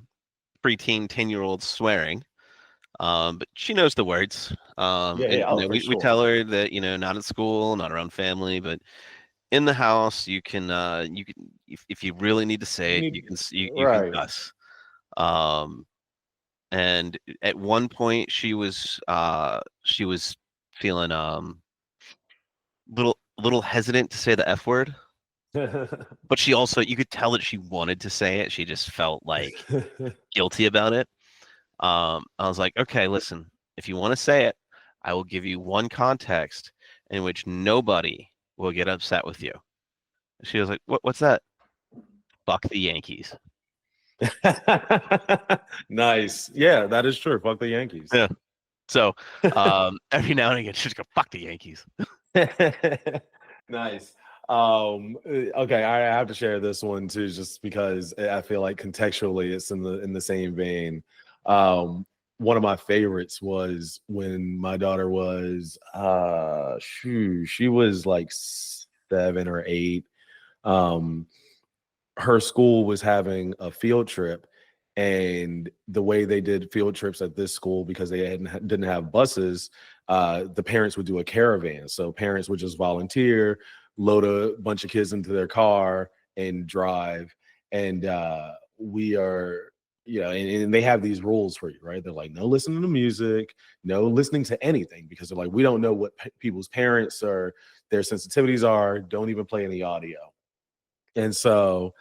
Speaker 2: preteen 10-year-old swearing, but she knows the words.
Speaker 1: Yeah,
Speaker 2: And
Speaker 1: yeah, oh, for
Speaker 2: we
Speaker 1: sure.
Speaker 2: tell her that, not at school, not around family, but in the house, you can, if you really need to say
Speaker 1: You
Speaker 2: it,
Speaker 1: need
Speaker 2: you can
Speaker 1: right.
Speaker 2: cuss. Um, and at one point, she was feeling little hesitant to say the F word, but she also, you could tell that she wanted to say it. She just felt like guilty about it. I was like, okay, listen, if you want to say it, I will give you one context in which nobody will get upset with you. She was like, what's that? Fuck the Yankees.
Speaker 1: Nice. Yeah, that is true. Fuck the Yankees.
Speaker 2: Yeah. So every now and again, she's go, fuck the Yankees.
Speaker 1: Nice. Okay, I have to share this one too, just because I feel like contextually it's in the same vein. One of my favorites was when my daughter was she was like 7 or 8. Um, her school was having a field trip, and the way they did field trips at this school, because they didn't have buses, the parents would do a caravan. So parents would just volunteer, load a bunch of kids into their car and drive. And we are, and they have these rules for you, right? They're like, no listening to music, no listening to anything, because they're like, we don't know what people's parents or their sensitivities are. Don't even play any audio. And so,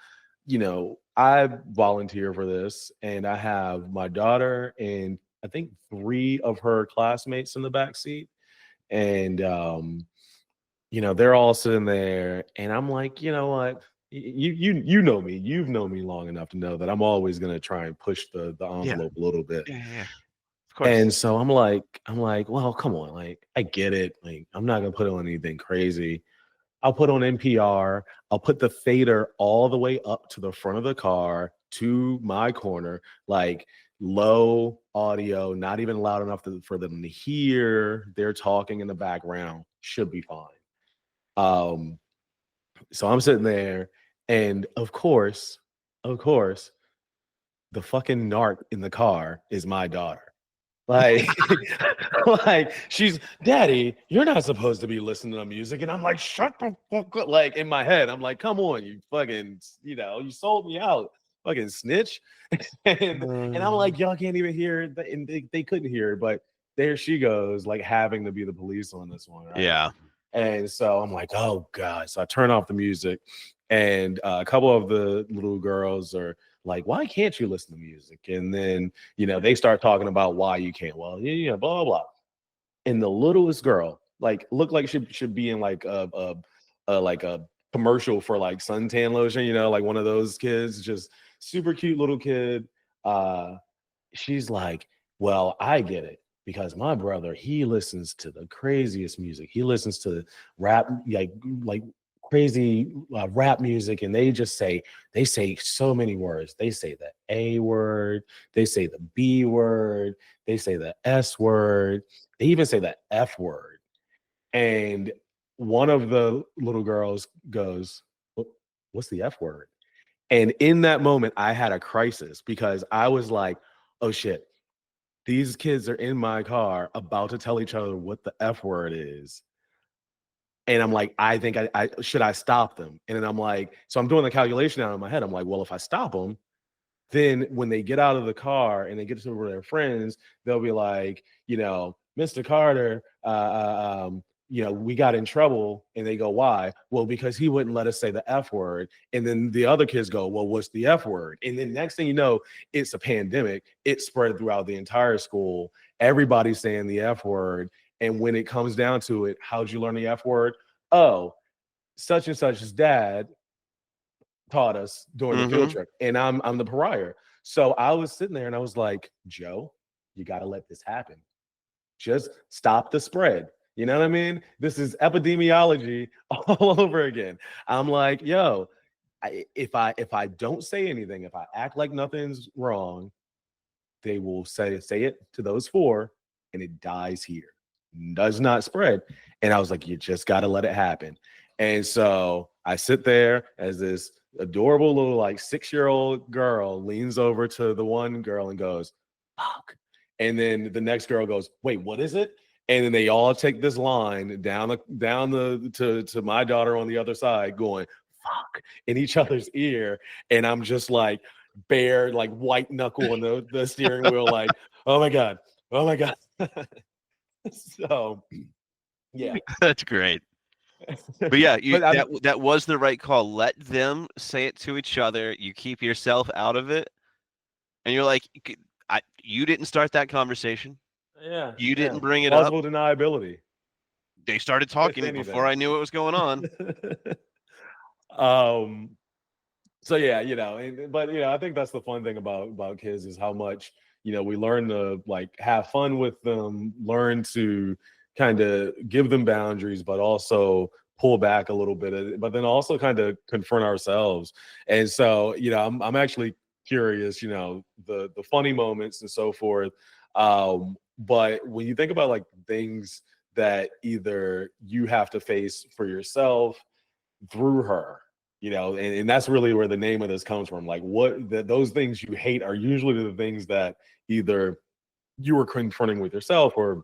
Speaker 1: I volunteer for this, and I have my daughter and I think 3 of her classmates in the back seat. And they're all sitting there, and I'm like, you know what? You know me. You've known me long enough to know that I'm always gonna try and push the
Speaker 2: Yeah.
Speaker 1: envelope a little bit.
Speaker 2: Yeah. Of course.
Speaker 1: And so I'm like, well, come on, like I get it. Like I'm not gonna put on anything crazy. I'll put on NPR. I'll put the fader all the way up to the front of the car to my corner, like low audio, not even loud enough for them to hear. They're talking in the background. Should be fine. Um, so I'm sitting there, and of course, the fucking narc in the car is my daughter. Like, like she's daddy, you're not supposed to be listening to music. And I'm like, shut the fuck up. Like in my head, I'm like, come on, you fucking, you sold me out, fucking snitch. And I'm like, y'all can't even hear it. And they couldn't hear it, but there she goes, like having to be the police on this one, right?
Speaker 2: Yeah.
Speaker 1: And so I'm like, oh God. So I turn off the music, and a couple of the little girls are like, why can't you listen to music? And then, they start talking about why you can't. Well, yeah, blah, blah, blah. And the littlest girl, like, looked like she should be in like a commercial for like suntan lotion, like one of those kids, just super cute little kid. Uh, she's like, well, I get it because my brother, he listens to the craziest music. He listens to rap, like crazy rap music, and they say so many words. They say the A word, they say the B word, they say the S word, they even say the F word. And one of the little girls goes, What's the F word?" And in that moment, I had a crisis because I was like, oh shit, these kids are in my car about to tell each other what the F word is. And I'm like, I think I should I stop them? And then I'm like, so I'm doing the calculation out in my head. I'm like, well, if I stop them, then when they get out of the car and they get to their friends, they'll be like, Mr. Carter, we got in trouble. And they go, why? Well, because he wouldn't let us say the F word. And then the other kids go, well, what's the F word? And then next thing you know, it's a pandemic. It spread throughout the entire school. Everybody's saying the F word. And when it comes down to it, how'd you learn the F word? Oh, such and such's dad taught us during the field
Speaker 2: Mm-hmm.
Speaker 1: trip, and I'm the pariah. So I was sitting there and I was like, Joe, you got to let this happen. Just stop the spread. You know what I mean? This is epidemiology all over again. I'm like, yo, if I don't say anything, if I act like nothing's wrong, they will say it to those four, and it dies here, does not spread. And I was like, you just got to let it happen. And so I sit there as this adorable little like 6-year-old girl leans over to the one girl and goes, fuck. And then the next girl goes, wait, what is it? And then they all take this line to my daughter on the other side going, fuck, in each other's ear. And I'm just like, bare like white knuckle on the steering wheel, like, oh my god, oh my god. So yeah.
Speaker 2: That's great. But yeah,
Speaker 1: But I'm
Speaker 2: that was the right call. Let them say it to each other. You keep yourself out of it, and you're like, you didn't start that conversation.
Speaker 1: yeah,
Speaker 2: You
Speaker 1: yeah,
Speaker 2: didn't bring it up.
Speaker 1: plausible deniability,
Speaker 2: They started
Speaker 1: if
Speaker 2: talking before
Speaker 1: anything.
Speaker 2: I knew what was going on.
Speaker 1: um so yeah, but I think that's the fun thing about kids is how much we learn to like have fun with them, learn to kind of give them boundaries, but also pull back a little bit, but then also kind of confront ourselves. And so I'm actually curious, the funny moments and so forth. But when you think about like things that either you have to face for yourself through her, and that's really where the name of this comes from. Like those things you hate are usually the things that either you were confronting with yourself or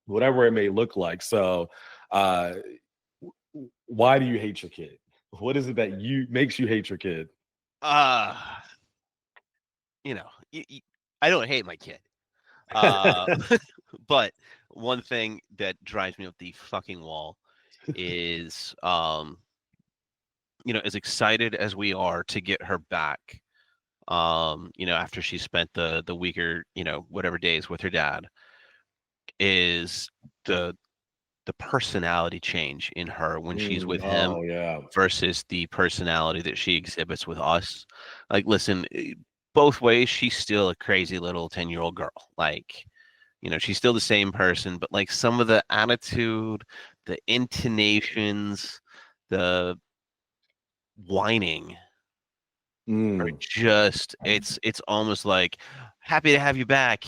Speaker 1: whatever it may look like. So uh why do you hate your kid? What is it that you makes you hate your kid?
Speaker 2: Uh, you know, I don't hate my kid. Uh, but one thing that drives me up the fucking wall is, as excited as we are to get her back, after she spent the weaker, whatever days with her dad, is the the personality change in her when she's with him
Speaker 1: Oh yeah.
Speaker 2: versus the personality that she exhibits with us. Like, listen, both ways, she's still a crazy little 10-year-old girl. Like, she's still the same person, but like some of the attitude, the intonations, the whining are just it's almost like happy to have you back.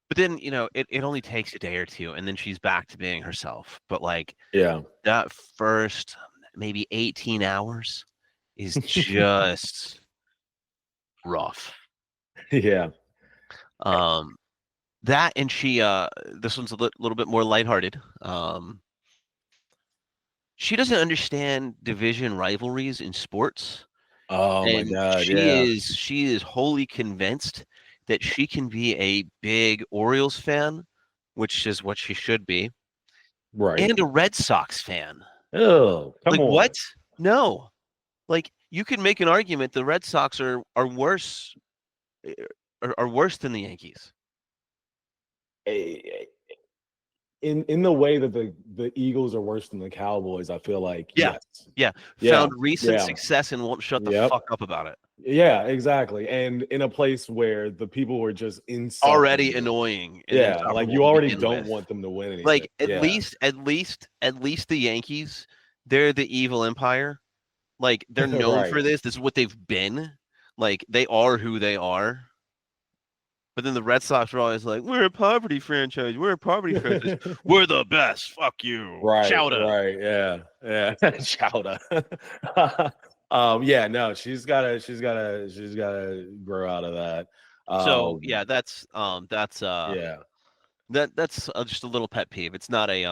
Speaker 2: But then, it only takes a day or two and then she's back to being herself. But like
Speaker 1: Yeah.
Speaker 2: that first maybe 18 hours is just rough.
Speaker 1: Yeah.
Speaker 2: That and she this one's a little bit more lighthearted. She doesn't understand division rivalries in sports.
Speaker 1: Oh my
Speaker 2: And
Speaker 1: God.
Speaker 2: she
Speaker 1: Yeah.
Speaker 2: is wholly convinced that she can be a big Orioles fan, which is what she should be,
Speaker 1: Right.
Speaker 2: and a Red Sox fan.
Speaker 1: Oh, come
Speaker 2: Like
Speaker 1: on.
Speaker 2: what? No. Like you can make an argument the Red Sox are worse eh, are worse than the Yankees.
Speaker 1: Eh, in the way that the Eagles are worse than the Cowboys, I feel like
Speaker 2: Yeah.
Speaker 1: yes.
Speaker 2: Yeah.
Speaker 1: Yeah.
Speaker 2: Found recent
Speaker 1: Yeah.
Speaker 2: success and won't shut the
Speaker 1: Yep.
Speaker 2: fuck up about it.
Speaker 1: Yeah, exactly. And in a place where the people were just
Speaker 2: Already
Speaker 1: insufferable.
Speaker 2: annoying and
Speaker 1: Yeah, like
Speaker 2: insufferable
Speaker 1: you
Speaker 2: to
Speaker 1: already
Speaker 2: begin
Speaker 1: don't
Speaker 2: with.
Speaker 1: want them to win anything.
Speaker 2: Like at
Speaker 1: Yeah.
Speaker 2: least the Yankees, they're the evil empire. Like they're known
Speaker 1: Right.
Speaker 2: for this. This is what they've been. Like they are who they are. But then the Red Sox are always like, "We're a poverty franchise. We're a poverty franchise. We're the best. Fuck you,
Speaker 1: Right,
Speaker 2: Chowder."
Speaker 1: right. Yeah. Yeah. Chowder. Yeah, no, she's gotta grow out of that.
Speaker 2: So
Speaker 1: Um,
Speaker 2: yeah, that's
Speaker 1: yeah.
Speaker 2: just a little pet peeve. It's not a
Speaker 1: Yeah,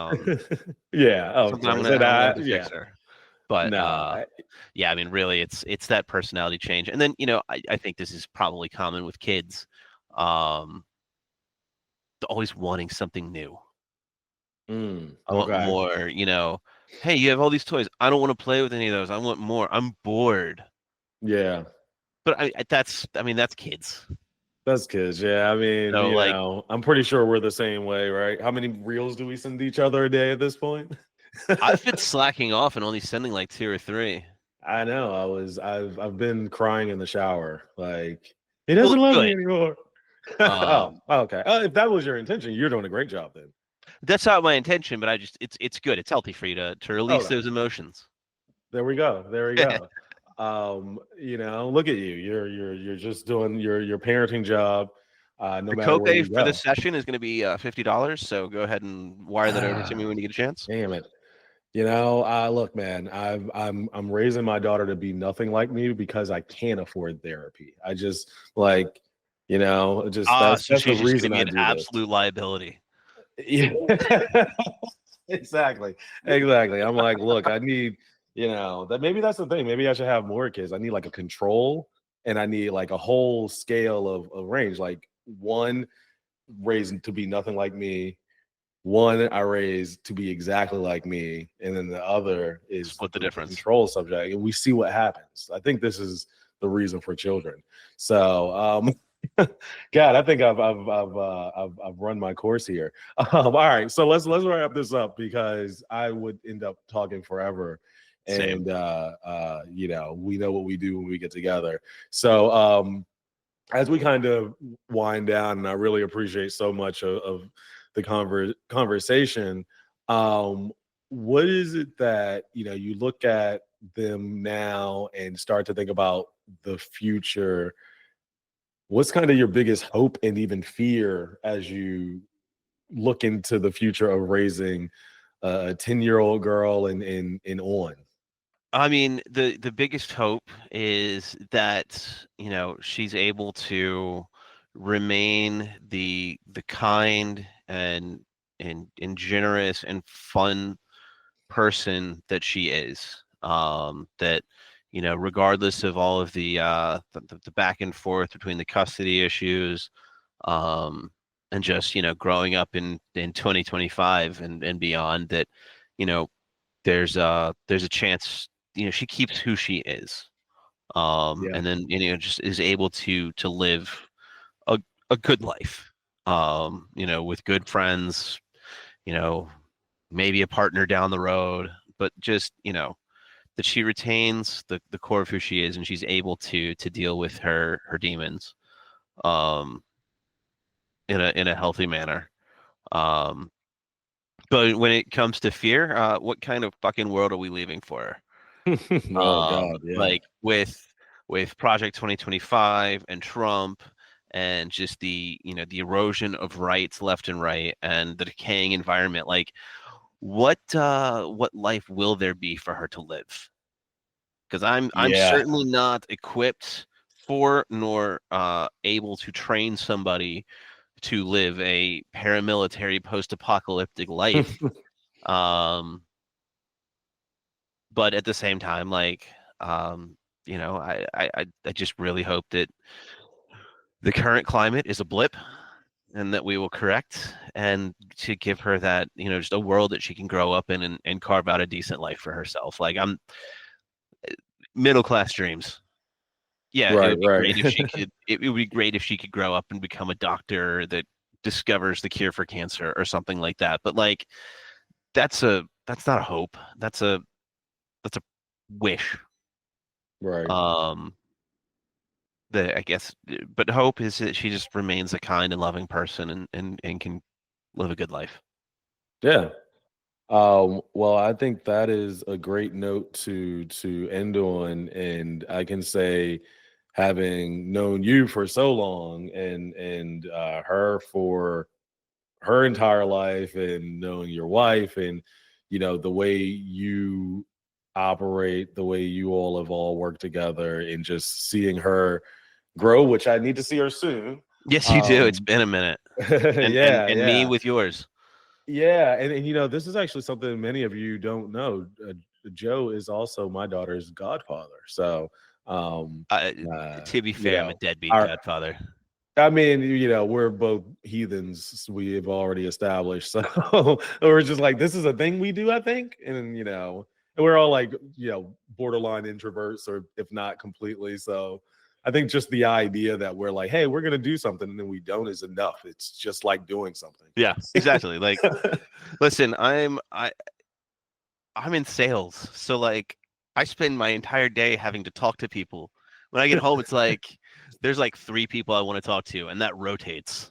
Speaker 1: of
Speaker 2: something
Speaker 1: course. And
Speaker 2: I'm gonna have to
Speaker 1: yeah.
Speaker 2: fix her. But
Speaker 1: No.
Speaker 2: yeah, I mean, really, it's that personality change. And then I think this is probably common with kids. Um, always wanting something new. I want
Speaker 1: Okay.
Speaker 2: more, Hey, you have all these toys. I don't want to play with any of those. I want more. I'm bored.
Speaker 1: Yeah.
Speaker 2: But that's kids.
Speaker 1: That's kids. Yeah. I mean,
Speaker 2: So like
Speaker 1: I'm pretty sure we're the same way, right? How many reels do we send each other a day at this point?
Speaker 2: I've been slacking off and only sending like 2 or 3.
Speaker 1: I know. I've been crying in the shower. Like he
Speaker 2: Well,
Speaker 1: doesn't love
Speaker 2: good.
Speaker 1: me anymore. Oh, okay. If that was your intention, you're doing a great job then.
Speaker 2: That's not my intention, but it's good. It's healthy for you to release
Speaker 1: Okay.
Speaker 2: those emotions.
Speaker 1: There we go. There we go. Look at you. You're just doing your parenting job. No
Speaker 2: The
Speaker 1: matter where
Speaker 2: copay
Speaker 1: you
Speaker 2: for
Speaker 1: go.
Speaker 2: this session is going to be $50. So go ahead and wire that over to me when you get a chance.
Speaker 1: Damn it. Look, man, I'm raising my daughter to be nothing like me because I can't afford therapy. I just like, just
Speaker 2: So
Speaker 1: that's the
Speaker 2: she's just going to
Speaker 1: reason
Speaker 2: be
Speaker 1: I
Speaker 2: an
Speaker 1: do this.
Speaker 2: absolute liability.
Speaker 1: Yeah. Exactly. Exactly. I'm like, look, I need, that maybe that's the thing. Maybe I should have more kids. I need like a control and I need like a whole scale of range. Like one raised to be nothing like me, one I raised to be exactly like me, and then the other is
Speaker 2: Split the
Speaker 1: the
Speaker 2: difference.
Speaker 1: control subject, and we see what happens. I think this is the reason for children. So, God, I think I've run my course here. All right, so let's wrap this up because I would end up talking forever,
Speaker 2: Same.
Speaker 1: and we know what we do when we get together. So, as we kind of wind down, and I really appreciate so much of the conversation. What is it that you look at them now and start to think about the future? What's kind of your biggest hope and even fear as you look into the future of raising a 10-year-old girl and on?
Speaker 2: I mean, the biggest hope is that, she's able to remain the kind and generous and fun person that she is. That, regardless of all of the back and forth between the custody issues, and just, growing up in 2025 and beyond, that, you know, there's a chance, she keeps who she is.
Speaker 1: Yeah.
Speaker 2: And then, just is able to live a good life. with good friends, maybe a partner down the road, but just, that she retains the core of who she is and she's able to deal with her demons um in a healthy manner. Um but when it comes to fear, what kind of fucking world are we leaving for her?
Speaker 1: Oh God, yeah.
Speaker 2: Like with Project 2025 and Trump and just the erosion of rights left and right and the decaying environment, like what life will there be for her to live? Because I'm
Speaker 1: Yeah.
Speaker 2: certainly not equipped for nor able to train somebody to live a paramilitary post-apocalyptic life. Um, but at the same time, like I just really hope that the current climate is a blip and that we will correct and to give her that, just a world that she can grow up in and carve out a decent life for herself. Like I'm middle class dreams. Yeah, it
Speaker 1: Right,
Speaker 2: would be
Speaker 1: right.
Speaker 2: great if she could. It would be great if she could grow up and become a doctor that discovers the cure for cancer or something like that. But like, that's not a hope. That's a wish.
Speaker 1: Right.
Speaker 2: Um, that I guess, but hope is that she just remains a kind and loving person and can live a good life.
Speaker 1: Yeah. Well, I think that is a great note to end on, and I can say, having known you for so long, and her for her entire life, and knowing your wife, and the way you operate, the way you all have all worked together, and just seeing her grow, which I need to see her soon.
Speaker 2: Yes, you do. It's
Speaker 1: Um,
Speaker 2: been a minute, and and
Speaker 1: yeah,
Speaker 2: and me
Speaker 1: yeah.
Speaker 2: with yours.
Speaker 1: Yeah, and this is actually something many of you don't know. Joe is also my daughter's godfather. So, um,
Speaker 2: Uh,
Speaker 1: uh,
Speaker 2: to be
Speaker 1: you
Speaker 2: fair, I'm a
Speaker 1: know,
Speaker 2: deadbeat
Speaker 1: our
Speaker 2: godfather.
Speaker 1: I mean, we're both heathens. We have already established. So we're just like, this is a thing we do, I think. And and we're all like, borderline introverts, or if not completely. So I think just the idea that we're like, hey, we're gonna do something, and then we don't is enough. It's just like doing something.
Speaker 2: Yeah, exactly. Like, listen, I'm in sales, so like I spend my entire day having to talk to people. When I get home, it's like there's like three people I want to talk to, and that rotates.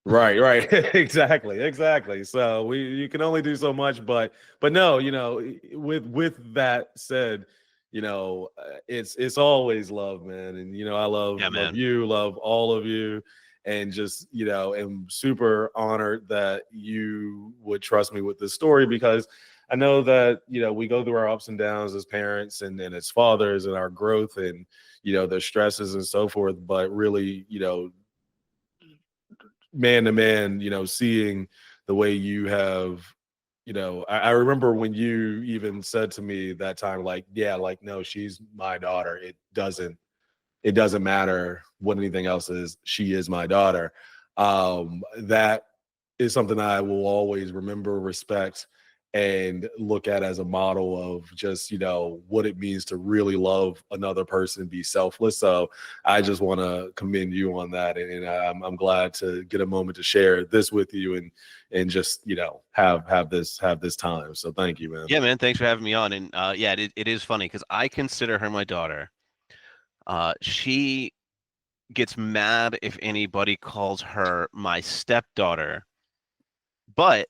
Speaker 1: Right, right. Exactly, exactly. So you can only do so much, but no, with that said, it's always love, man. And I
Speaker 2: Yeah,
Speaker 1: love
Speaker 2: man.
Speaker 1: you, love all of you, and just, am super honored that you would trust me with this story, because I know that, we go through our ups and downs as parents, and as fathers, and our growth, and the stresses and so forth, but really, man to man, seeing the way you have, I remember when you even said to me that time, like, yeah, like, no, she's my daughter. It doesn't matter what anything else is. She is my daughter. That is something I will always remember, respect, and look at as a model of just, what it means to really love another person, be selfless. So I just want to commend you on that. And I'm glad to get a moment to share this with you, and just, have this time. So thank you, man.
Speaker 2: Yeah, man. Thanks for having me on. And yeah, it is funny because I consider her my daughter. She gets mad if anybody calls her my stepdaughter, but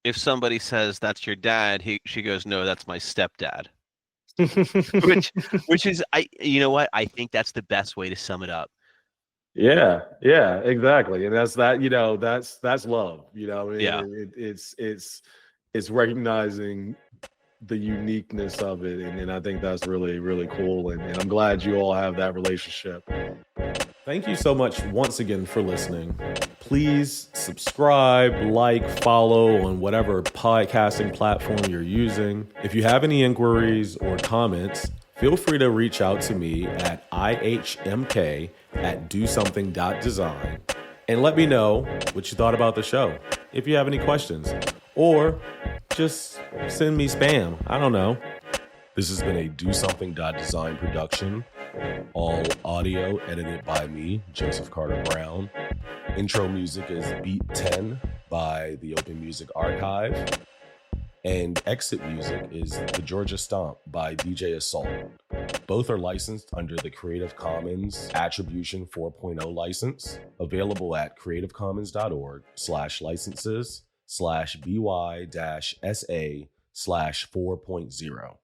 Speaker 2: if somebody says that's your dad, she goes, no, that's my stepdad. Which which is you know what? I think that's the best way to sum it up.
Speaker 1: Yeah, yeah, exactly. And that's that, that's love. I mean,
Speaker 2: Yeah.
Speaker 1: it's recognizing the uniqueness of it, and I think that's really, really cool. And I'm glad you all have that relationship. Thank you so much once again for listening. Please subscribe, like, follow on whatever podcasting platform you're using. If you have any inquiries or comments, feel free to reach out to me at ihmk@dosomething.design and let me know what you thought about the show. If you have any questions, or just send me spam. I don't know. This has been a Do Something Design production. All audio edited by me, Joseph Carter Brown. Intro music is Beat 10 by the Open Music Archive. And exit music is The Georgia Stomp by DJ Assault. Both are licensed under the Creative Commons Attribution 4.0 license, available at creativecommons.org/licenses/by-SA/4.0.